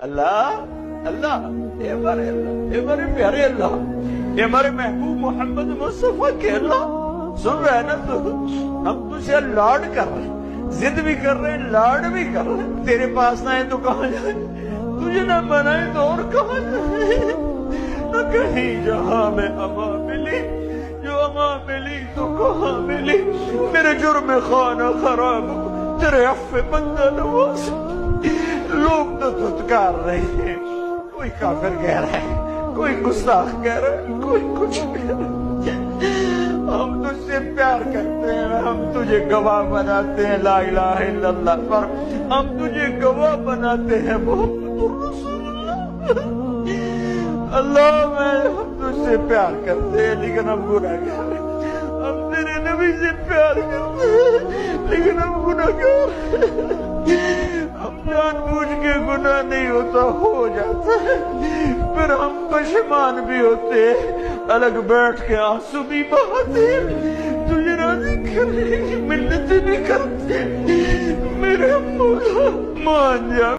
اللہ اللہ اے ہمارے پیارے اللہ، اے ہمارے محبوب محمد مصطفیٰ کے اللہ، سن رہے نا تو ہم تجھے لاڈ کر رہے ہیں، ضد بھی کر رہے ہیں، لاڈ بھی کر رہے ہیں، تیرے پاس نہ ہے تو کہاں جائیں، تجھے نہ بنائے تو اور کہاں جائیں، نہ کہیں جہاں میں اما ملی، جو اما ملی تو کہاں ملی، میرے جرم خانہ خراب تیرے عفو بندہ نواز، لوگ تو دھتکار رہے ہیں، کوئی کافر کہہ رہا ہے، کوئی گستاخ کہہ رہا ہے، کوئی کچھ کہہ رہا ہے، ہم تجھ سے پیار کرتے ہیں، ہم تجھے گواہ بناتے ہیں لا الہ الا اللہ پر، ہم تجھے گواہ بناتے ہیں محمد رسول اللہ، اللہ ہم تجھ سے پیار کرتے ہیں لیکن ہم گناہ گار ہیں، ہم تیرے نبی سے پیار کرتے ہیں لیکن ہم گناہ گار ہیں، ہم جان بوجھ کے گناہ نہیں ہوتا ہو جاتا ہے، پھر ہم پشیمان بھی ہوتے ہیں، الگ بیٹھ کے آنسو بھی بہاتے ہیں، تجھے راضی کرنے کی منتیں بھی کرتے ہیں، میرے مولا مان جا۔